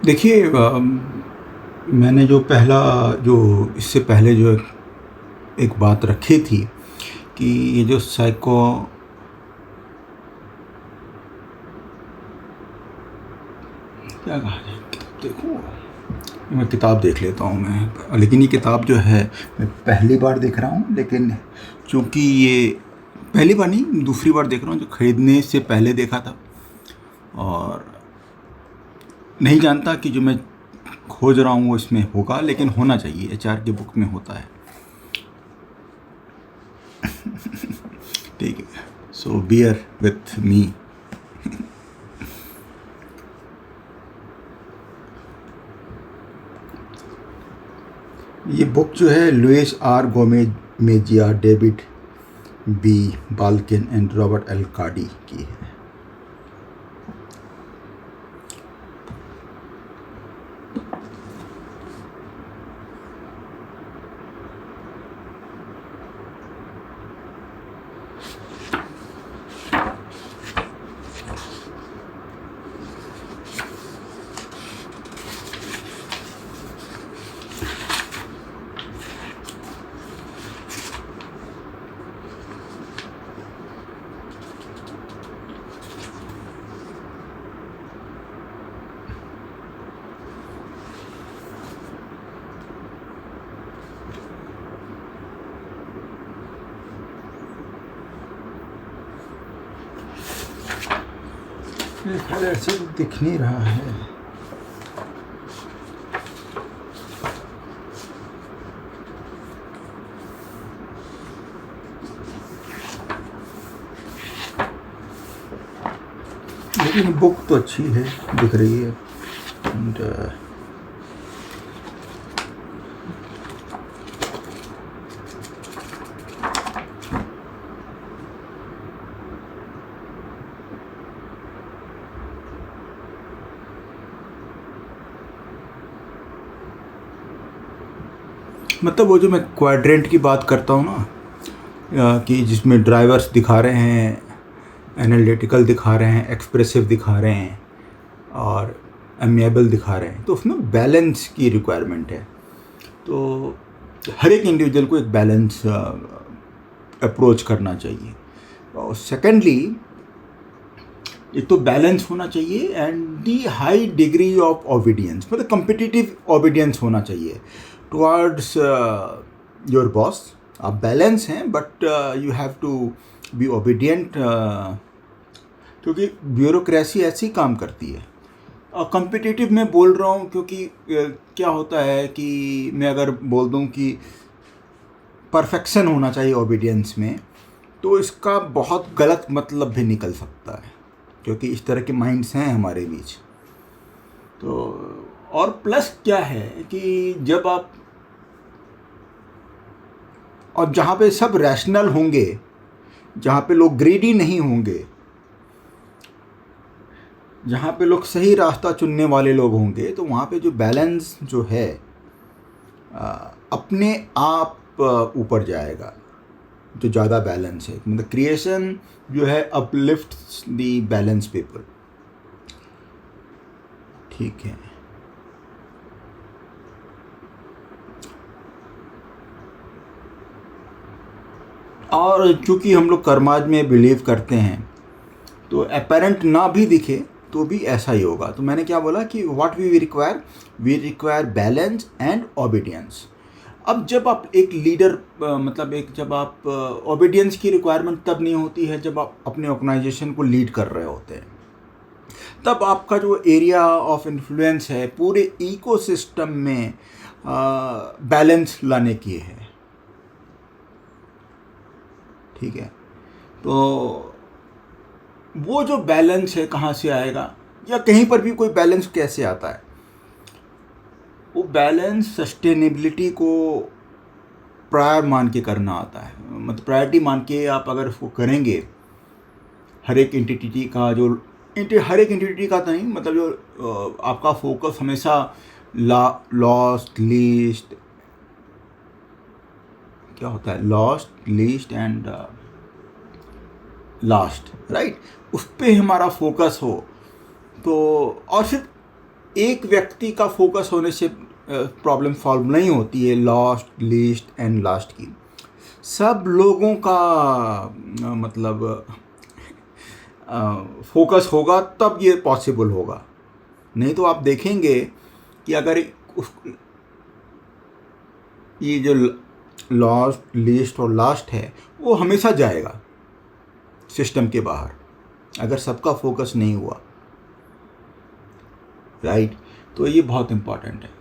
देखिए, मैंने जो इससे पहले जो एक बात रखी थी कि ये जो साइको क्या कहा जाए, देखो मैं किताब देख लेता हूँ मैं, लेकिन ये किताब जो है मैं पहली बार देख रहा हूँ। लेकिन चूँकि ये पहली बार नहीं, दूसरी बार देख रहा हूँ, जो खरीदने से पहले देखा था। और नहीं जानता कि जो मैं खोज रहा हूँ वो इसमें होगा, लेकिन होना चाहिए। एचआर की बुक में होता है। ठीक है, सो बियर विथ मी। ये बुक जो है Luis R Gomez Mejia, David B Balkin and Robert L Cardy की है। ऐसे दिख नहीं रहा है। लेकिन बुक तो अच्छी है, दिख रही है। एंड मतलब वो जो मैं क्वाड्रेंट की बात करता हूँ ना, कि जिसमें ड्राइवर्स दिखा रहे हैं, एनालिटिकल दिखा रहे हैं, एक्सप्रेसिव दिखा रहे हैं और एमिएबल दिखा रहे हैं, तो उसमें बैलेंस की रिक्वायरमेंट है। तो हर एक इंडिविजुअल को एक बैलेंस अप्रोच करना चाहिए। और सेकेंडली, एक तो बैलेंस होना चाहिए and the high degree of obedience, मतलब कम्पिटिटिव ओबीडियंस होना चाहिए टुवर्ड्स योर बॉस। आप बैलेंस हैं but you have to be obedient, क्योंकि ब्यूरोक्रेसी ऐसी काम करती है। और कम्पिटिटिव मैं बोल रहा हूँ क्योंकि क्या होता है कि मैं अगर बोल दूँ कि परफेक्शन होना चाहिए ओबीडियंस में, तो इसका बहुत गलत मतलब भी निकल सकता है, क्योंकि इस तरह के माइंड्स हैं हमारे बीच। तो और प्लस क्या है कि जब आप, और जहाँ पे सब रैशनल होंगे, जहाँ पे लोग ग्रीडी नहीं होंगे, जहाँ पे लोग सही रास्ता चुनने वाले लोग होंगे, तो वहाँ पे जो बैलेंस जो है अपने आप ऊपर जाएगा। जो ज़्यादा बैलेंस है, मतलब क्रिएशन जो है अपलिफ्ट्स दी बैलेंस पीपल। ठीक है। और चूँकि हम लोग कर्माज में बिलीव करते हैं, तो अपेरेंट ना भी दिखे तो भी ऐसा ही होगा। तो मैंने क्या बोला कि what we require balance and obedience. अब जब आप एक लीडर, मतलब जब आप ओबीडियंस की रिक्वायरमेंट तब नहीं होती है जब आप अपने ऑर्गेनाइजेशन को लीड कर रहे होते हैं। तब आपका जो एरिया ऑफ इन्फ्लुएंस है पूरे इकोसिस्टम में बैलेंस लाने की है। ठीक है। तो वो जो बैलेंस है कहाँ से आएगा, या कहीं पर भी कोई बैलेंस कैसे आता है? वो बैलेंस सस्टेनेबिलिटी को प्रायर मान के करना आता है। मतलब प्रायोरिटी मान के आप अगर उसको करेंगे, हर एक एंटिटी का जो हर एक एंटिटी का तो नहीं, मतलब जो आपका फोकस हमेशा लॉस्ट लीस्ट, क्या होता है, lost least and last, right, उस पर हमारा फोकस हो तो। और फिर एक व्यक्ति का फोकस होने से प्रॉब्लम सॉल्व नहीं होती है, लास्ट लीस्ट एंड लास्ट की। सब लोगों का मतलब फोकस होगा तब ये पॉसिबल होगा। नहीं तो आप देखेंगे कि अगर ये जो लास्ट लीस्ट और लास्ट है वो हमेशा जाएगा सिस्टम के बाहर, अगर सबका फोकस नहीं हुआ, राइट। तो ये बहुत इम्पॉर्टेंट है।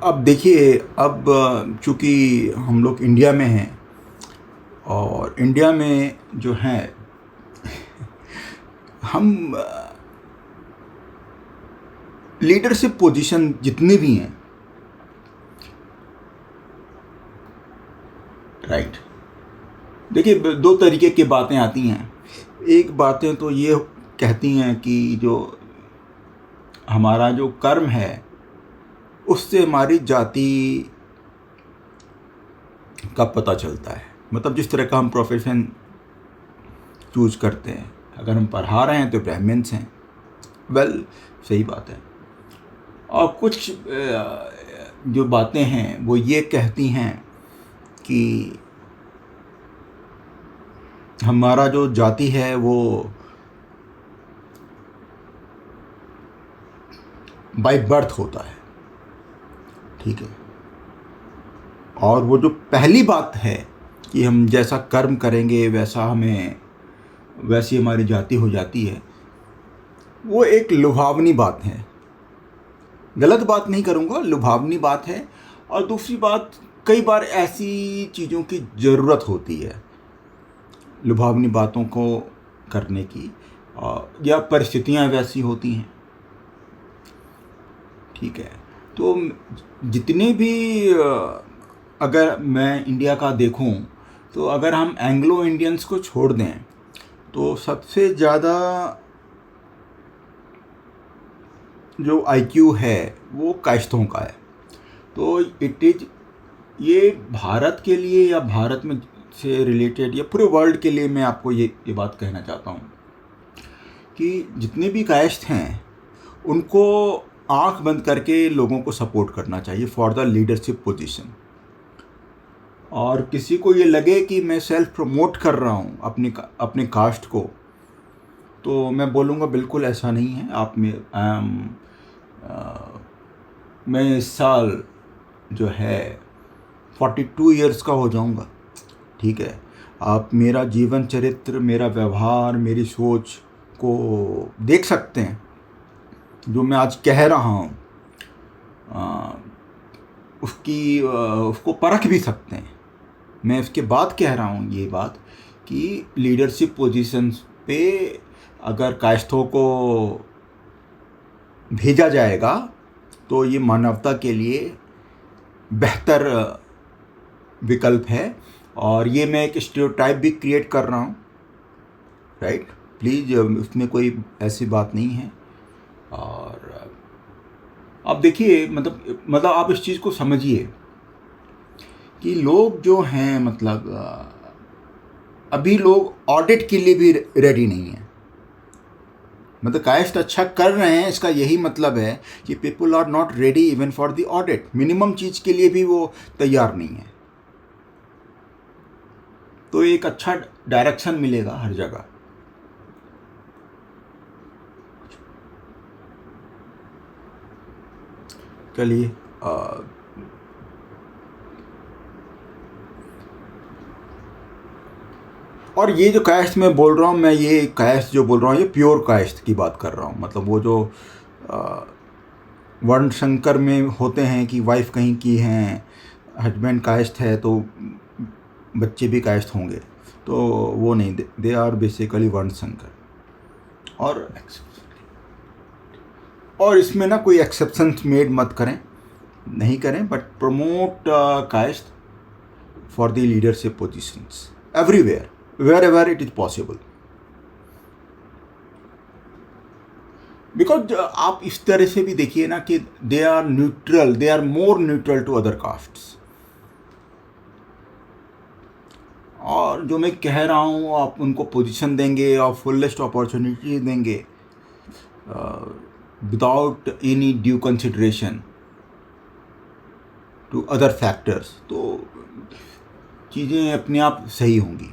अब देखिए, अब चूँकि हम लोग इंडिया में हैं और इंडिया में जो है हम लीडरशिप पोजीशन जितनी भी हैं, राइट, देखिए दो तरीके की बातें आती हैं। एक बातें तो ये कहती हैं कि जो हमारा जो कर्म है उससे हमारी जाति का पता चलता है। मतलब जिस तरह का हम प्रोफेशन चूज करते हैं, अगर हम पढ़ा रहे हैं तो ब्राह्मण्स हैं, वेल सही बात है। और कुछ जो बातें हैं वो ये कहती हैं कि हमारा जो जाति है वो बाय बर्थ होता है, ठीक है। और वो जो पहली बात है कि हम जैसा कर्म करेंगे वैसी हमारी जाति हो जाती है, वो एक लुभावनी बात है। गलत बात नहीं करूँगा, लुभावनी बात है। और दूसरी बात, कई बार ऐसी चीज़ों की ज़रूरत होती है लुभावनी बातों को करने की, या परिस्थितियाँ वैसी होती हैं, ठीक है। तो जितने भी अगर मैं इंडिया का देखूं तो अगर हम एंग्लो इंडियंस को छोड़ दें तो सबसे ज़्यादा जो आईक्यू है वो कायस्थों का है। तो ये भारत के लिए या भारत में से रिलेटेड या पूरे वर्ल्ड के लिए मैं आपको ये बात कहना चाहता हूँ कि जितने भी कायस्थ हैं उनको आंख बंद करके लोगों को सपोर्ट करना चाहिए फॉर द लीडरशिप पोजीशन। और किसी को ये लगे कि मैं सेल्फ प्रमोट कर रहा हूँ अपने कास्ट को, तो मैं बोलूँगा बिल्कुल ऐसा नहीं है। आप मैं इस साल जो है 42 इयर्स का हो जाऊँगा, ठीक है। आप मेरा जीवन चरित्र, मेरा व्यवहार, मेरी सोच को देख सकते हैं। जो मैं आज कह रहा हूँ उसको परख भी सकते हैं। मैं इसके बाद कह रहा हूँ ये बात कि लीडरशिप पोजीशंस पे अगर कायस्थों को भेजा जाएगा तो ये मानवता के लिए बेहतर विकल्प है। और ये मैं एक स्टीरियोटाइप भी क्रिएट कर रहा हूँ, राइट। प्लीज़ उसमें कोई ऐसी बात नहीं है। और अब देखिए, मतलब आप इस चीज़ को समझिए कि लोग जो हैं, मतलब अभी लोग ऑडिट के लिए भी रेडी नहीं हैं। मतलब कायस्थ अच्छा कर रहे हैं, इसका यही मतलब है कि people are not ready even for the audit. Minimum चीज़ के लिए भी वो तैयार नहीं है। तो एक अच्छा डायरेक्शन मिलेगा हर जगह। चलिए, और ये जो कायस्थ मैं बोल रहा हूँ, मैं ये कायस्थ जो बोल रहा हूँ ये प्योर कायस्थ की बात कर रहा हूँ। मतलब वो जो वर्ण संकर में होते हैं कि वाइफ कहीं की हैं, हस्बैंड कायस्थ है तो बच्चे भी कायस्थ होंगे, तो वो नहीं, दे आर बेसिकली वर्ण संकर। और इसमें ना कोई एक्सेप्शन मेड मत करें, नहीं करें, but promote Kayastha for the leadership positions everywhere, wherever it is possible। Because आप इस तरह से भी देखिए ना कि they are neutral, they are more neutral to other castes. और जो मैं कह रहा हूँ आप उनको पोजीशन देंगे और फुलेस्ट अपॉर्चुनिटी देंगे without any due consideration to other factors, तो चीज़ें अपने आप सही होंगी।